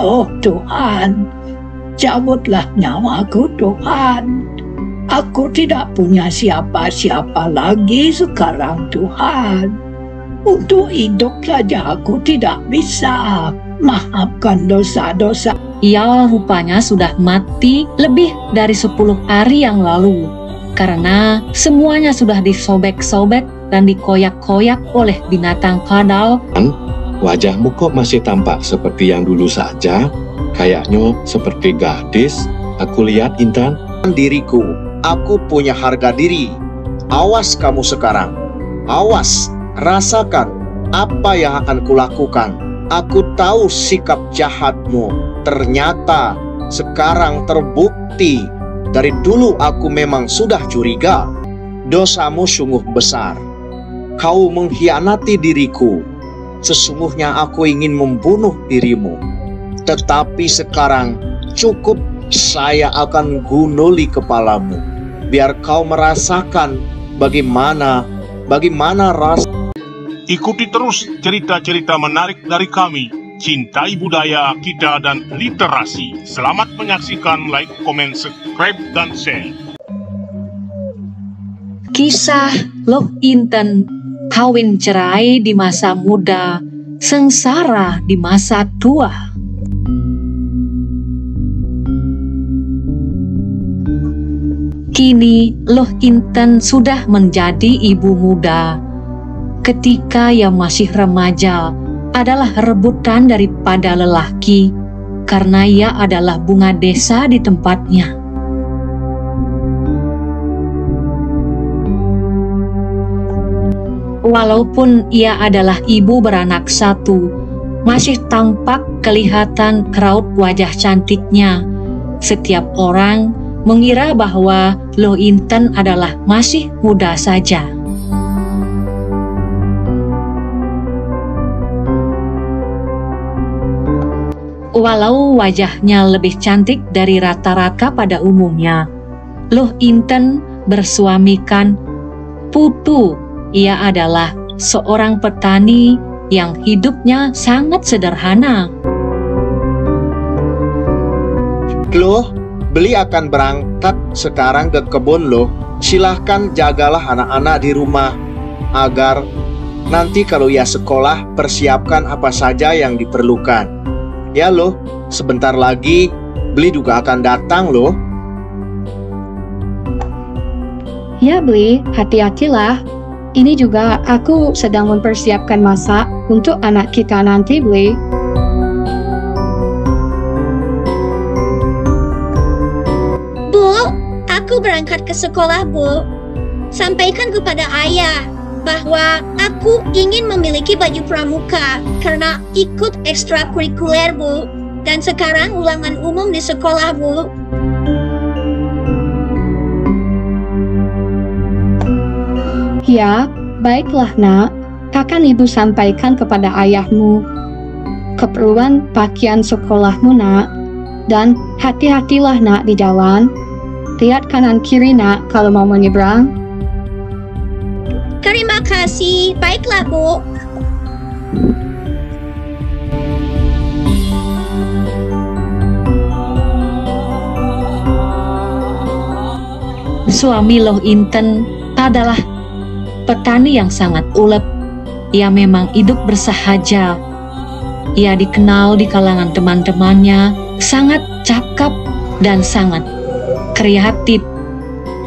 Oh Tuhan, cabutlah nyawaku Tuhan. Aku tidak punya siapa-siapa lagi sekarang Tuhan. Untuk hidup saja aku tidak bisa. Maafkan dosa-dosa. Ia rupanya sudah mati lebih dari 10 hari yang lalu. Karena semuanya sudah disobek-sobek dan dikoyak-koyak oleh binatang kadal. Wajahmu kok masih tampak seperti yang dulu saja? Kayaknya seperti gadis. Aku lihat, Intan. Diriku, aku punya harga diri. Awas kamu sekarang. Awas, rasakan apa yang akan kulakukan. Aku tahu sikap jahatmu. Ternyata sekarang terbukti. Dari dulu aku memang sudah curiga. Dosamu sungguh besar. Kau mengkhianati diriku. Sesungguhnya aku ingin membunuh dirimu. Tetapi sekarang cukup, saya akan gunuli kepalamu. Biar kau merasakan bagaimana rasa. Ikuti terus cerita-cerita menarik dari kami. Cintai budaya kita dan literasi. Selamat menyaksikan, like, komen, subscribe, dan share. Kisah Loh Inten, kawin cerai di masa muda, sengsara di masa tua. Kini Loh Inten sudah menjadi ibu muda. Ketika ia masih remaja, adalah rebutan daripada lelaki, karena ia adalah bunga desa di tempatnya. Walaupun ia adalah ibu beranak satu, masih tampak kelihatan raut wajah cantiknya. Setiap orang mengira bahwa Loh Inten adalah masih muda saja. Walau wajahnya lebih cantik dari rata-rata pada umumnya, Loh Inten bersuamikan Putu. Ia adalah seorang petani yang hidupnya sangat sederhana. Loh, Beli akan berangkat sekarang ke kebun loh. Silahkan jagalah anak-anak di rumah, agar nanti kalau ia sekolah persiapkan apa saja yang diperlukan. Ya loh, sebentar lagi Beli juga akan datang loh. Ya Beli, hati-hatilah. Ini juga aku sedang mempersiapkan masak untuk anak kita nanti, Beli. Bu, aku berangkat ke sekolah, Bu. Sampaikan kepada ayah bahwa aku ingin memiliki baju pramuka karena ikut ekstrakurikuler, Bu. Dan sekarang ulangan umum di sekolah, Bu. Ya, baiklah nak. Akan ibu sampaikan kepada ayahmu keperluan pakaian sekolahmu nak. Dan hati-hatilah nak di jalan. Lihat kanan kiri nak kalau mau menyeberang. Terima kasih. Baiklah, Bu. Suami Loh Inten adalah petani yang sangat ulet. Ia memang hidup bersahaja. Ia dikenal di kalangan teman-temannya sangat cakap dan sangat kreatif.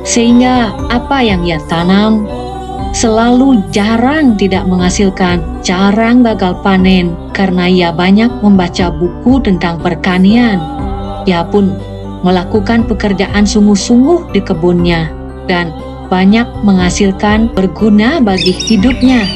Sehingga apa yang ia tanam selalu jarang tidak menghasilkan, jarang gagal panen karena ia banyak membaca buku tentang pertanian. Ia pun melakukan pekerjaan sungguh-sungguh di kebunnya dan banyak menghasilkan berguna bagi hidupnya.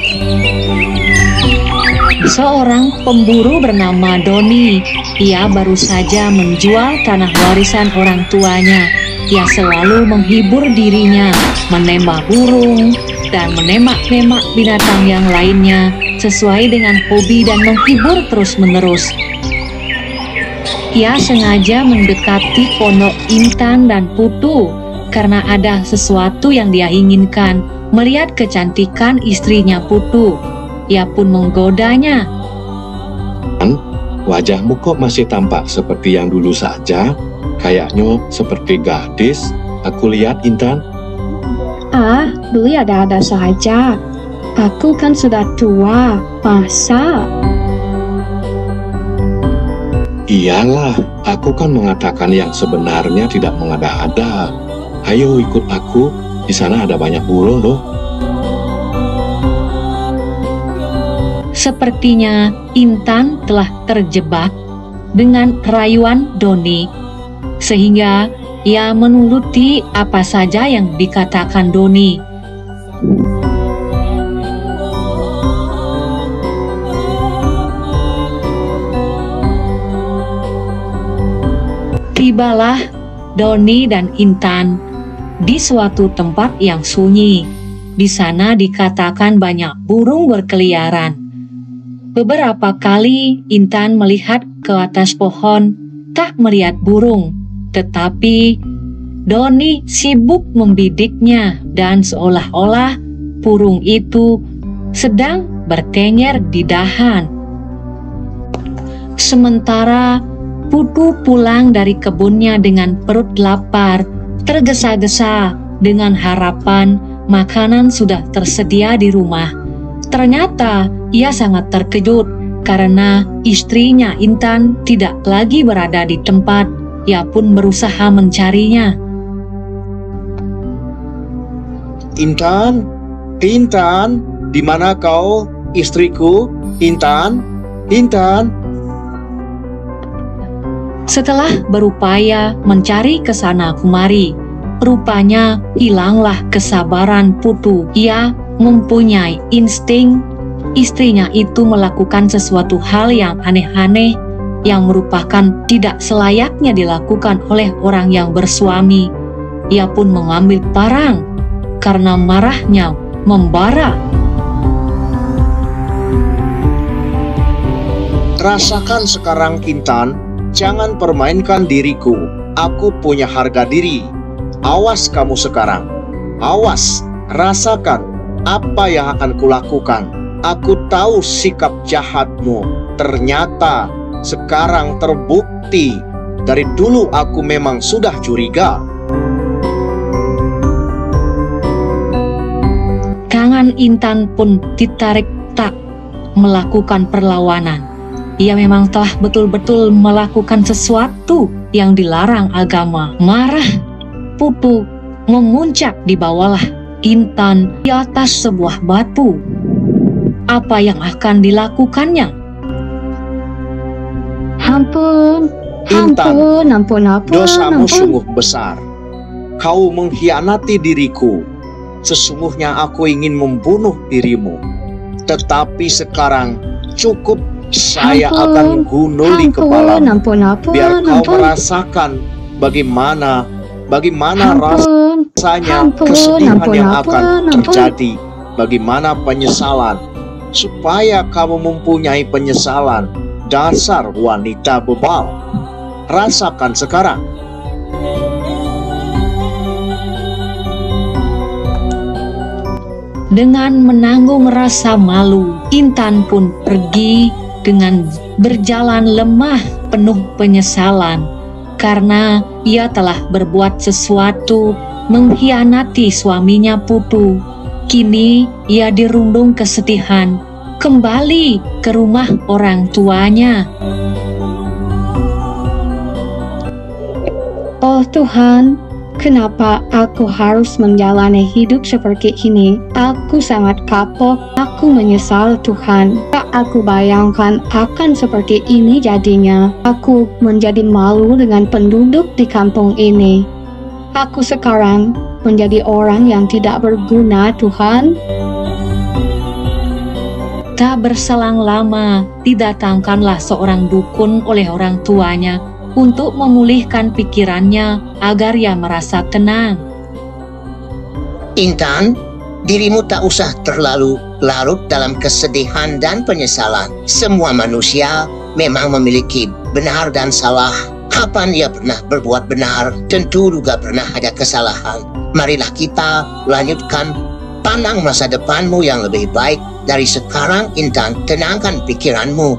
Seorang pemburu bernama Doni, ia baru saja menjual tanah warisan orang tuanya. Ia selalu menghibur dirinya, menembak burung, dan menembak-nembak binatang yang lainnya sesuai dengan hobi dan menghibur terus-menerus. Ia sengaja mendekati pondok Intan dan Putu karena ada sesuatu yang dia inginkan, melihat kecantikan istrinya Putu. Ia pun menggodanya. Wajahmu kok masih tampak seperti yang dulu saja? Kayaknya seperti gadis. Aku lihat, Intan. Beli ada-ada saja. Aku kan sudah tua, masa? Iyalah, aku kan mengatakan yang sebenarnya tidak mengada-ada. Ayo ikut aku, di sana ada banyak burung loh. Sepertinya Intan telah terjebak dengan rayuan Doni, sehingga ia menuruti apa saja yang dikatakan Doni. Tibalah Doni dan Intan di suatu tempat yang sunyi. Di sana dikatakan banyak burung berkeliaran. Beberapa kali Intan melihat ke atas pohon, tak melihat burung, tetapi Doni sibuk membidiknya dan seolah-olah burung itu sedang bertengger di dahan. Sementara Putu pulang dari kebunnya dengan perut lapar, tergesa-gesa dengan harapan makanan sudah tersedia di rumah. Ternyata ia sangat terkejut karena istrinya Intan tidak lagi berada di tempat. Ia pun berusaha mencarinya. Intan, Intan, di mana kau, istriku? Intan, Intan. Setelah berupaya mencari ke sana kemari, rupanya hilanglah kesabaran Putu. Ia mempunyai insting istrinya itu melakukan sesuatu hal yang aneh-aneh yang merupakan tidak selayaknya dilakukan oleh orang yang bersuami. Ia pun mengambil parang karena marahnya membara. Rasakan sekarang, Intan, jangan permainkan diriku. Aku punya harga diri. Awas kamu sekarang. Awas, rasakan apa yang akan kulakukan. Aku tahu sikap jahatmu. Ternyata sekarang terbukti. Dari dulu aku memang sudah curiga. Tangan Intan pun ditarik tak melakukan perlawanan. Ia memang telah betul-betul melakukan sesuatu yang dilarang agama. Marah, Putu memuncak di bawah Intan di atas sebuah batu. Apa yang akan dilakukannya? Ampun, Intan, ampun. dosamu sungguh besar. Kau mengkhianati diriku. Sesungguhnya aku ingin membunuh dirimu. Tetapi sekarang cukup. Saya akan gunduli kepalamu. Biar kau merasakan bagaimana rasanya kesedihan yang akan terjadi. Bagaimana penyesalan. Supaya kamu mempunyai penyesalan. Dasar wanita bebal. Rasakan sekarang. Dengan menanggung rasa malu, Intan pun pergi dengan berjalan lemah penuh penyesalan karena ia telah berbuat sesuatu mengkhianati suaminya Putu. Kini ia dirundung kesedihan kembali ke rumah orang tuanya. Oh Tuhan, kenapa aku harus menjalani hidup seperti ini? Aku sangat kapok. Aku menyesal, Tuhan. Tak aku bayangkan akan seperti ini jadinya. Aku menjadi malu dengan penduduk di kampung ini. Aku sekarang menjadi orang yang tidak berguna, Tuhan. Tak berselang lama, didatangkanlah seorang dukun oleh orang tuanya untuk memulihkan pikirannya agar ia merasa tenang. Intan, dirimu tak usah terlalu larut dalam kesedihan dan penyesalan. Semua manusia memang memiliki benar dan salah. Kapan ia pernah berbuat benar, tentu juga pernah ada kesalahan. Marilah kita lanjutkan. Pandang masa depanmu yang lebih baik dari sekarang, Intan. Tenangkan pikiranmu.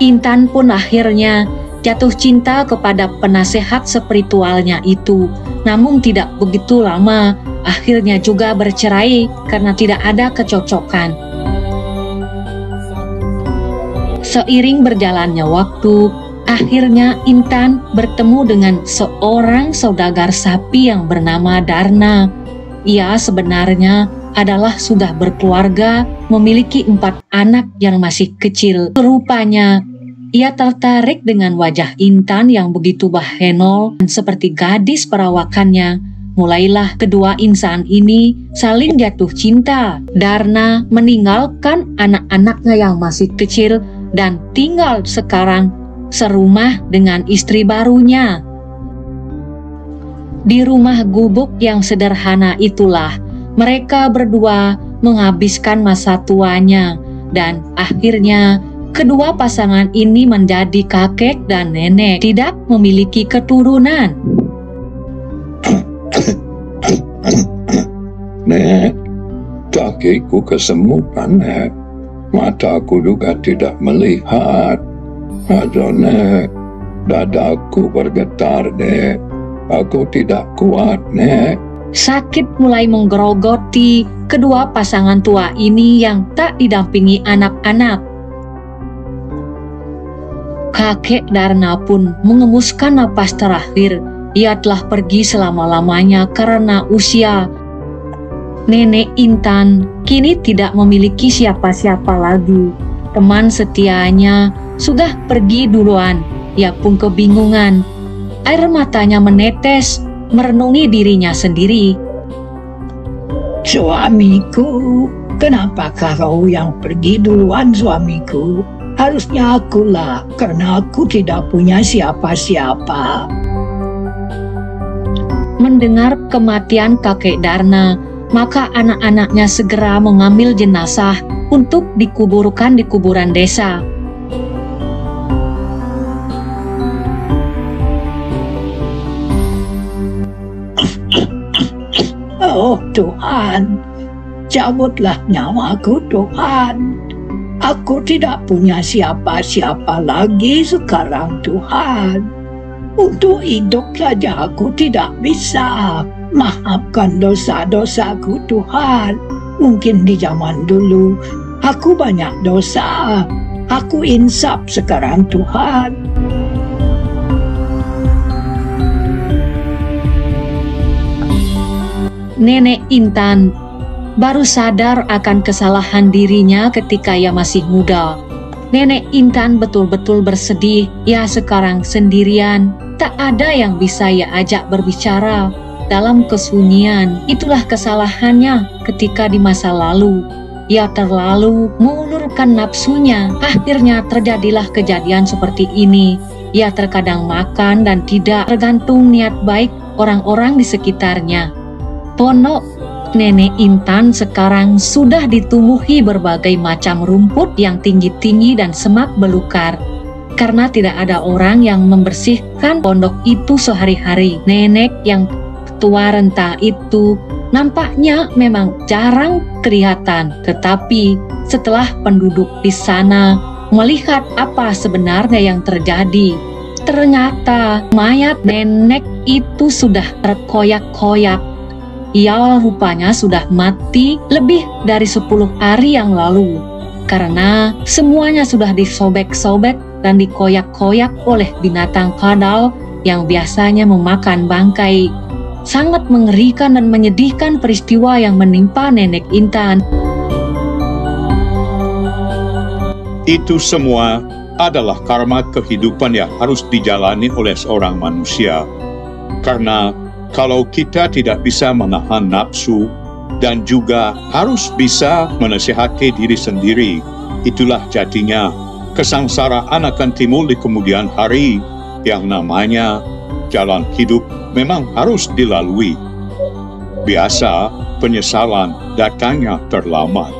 Intan pun akhirnya jatuh cinta kepada penasehat spiritualnya itu. Namun tidak begitu lama, akhirnya juga bercerai karena tidak ada kecocokan. Seiring berjalannya waktu, akhirnya Intan bertemu dengan seorang saudagar sapi yang bernama Darna. Ia sebenarnya adalah sudah berkeluarga, memiliki 4 anak yang masih kecil. Rupanya, ia tertarik dengan wajah Intan yang begitu bahenol dan seperti gadis perawakannya. Mulailah kedua insan ini saling jatuh cinta. Darna meninggalkan anak-anaknya yang masih kecil dan tinggal sekarang serumah dengan istri barunya. Di rumah gubuk yang sederhana itulah mereka berdua menghabiskan masa tuanya, dan akhirnya kedua pasangan ini menjadi kakek dan nenek, tidak memiliki keturunan. Nek, kakiku kesemutan, Nek. Mataku juga tidak melihat. Aduh, Nek, dadaku bergetar, Nek. Aku tidak kuat, Nek. Sakit mulai menggerogoti kedua pasangan tua ini yang tak didampingi anak-anak. Kakek Darna pun mengemuskan napas terakhir. Ia telah pergi selama-lamanya karena usia. Nenek Intan kini tidak memiliki siapa-siapa lagi. Teman setianya sudah pergi duluan. Ia pun kebingungan. Air matanya menetes, merenungi dirinya sendiri. Suamiku, kenapa kau yang pergi duluan, suamiku? Harusnya akulah, karena aku tidak punya siapa-siapa. Mendengar kematian kakek Darna, maka anak-anaknya segera mengambil jenazah untuk dikuburkan di kuburan desa. Oh Tuhan, cabutlah nyawaku Tuhan. Aku tidak punya siapa-siapa lagi sekarang Tuhan. Untuk hidup saja aku tidak bisa. Maafkan dosa-dosaku Tuhan. Mungkin di zaman dulu aku banyak dosa. Aku insaf sekarang Tuhan. Nenek Intan baru sadar akan kesalahan dirinya ketika ia masih muda. Nenek Intan betul-betul bersedih. Ia sekarang sendirian, tak ada yang bisa ia ajak berbicara. Dalam kesunyian, itulah kesalahannya ketika di masa lalu. Ia terlalu mengulurkan nafsunya. Akhirnya terjadilah kejadian seperti ini. Ia terkadang makan dan tidak, tergantung niat baik orang-orang di sekitarnya. Pondok Nenek Intan sekarang sudah ditumbuhi berbagai macam rumput yang tinggi-tinggi dan semak belukar. Karena tidak ada orang yang membersihkan pondok itu sehari-hari. Nenek yang tua renta itu nampaknya memang jarang kelihatan. Tetapi setelah penduduk di sana melihat apa sebenarnya yang terjadi, ternyata mayat nenek itu sudah terkoyak-koyak. Ia rupanya sudah mati lebih dari 10 hari yang lalu, karena semuanya sudah disobek-sobek dan dikoyak-koyak oleh binatang kadal yang biasanya memakan bangkai. Sangat mengerikan dan menyedihkan peristiwa yang menimpa Nenek Intan. Itu semua adalah karma kehidupan yang harus dijalani oleh seorang manusia. Karena kalau kita tidak bisa menahan nafsu dan juga harus bisa menasihati diri sendiri, itulah jadinya kesengsaraan akan timbul di kemudian hari. Yang namanya jalan hidup memang harus dilalui. Biasa penyesalan datangnya terlambat.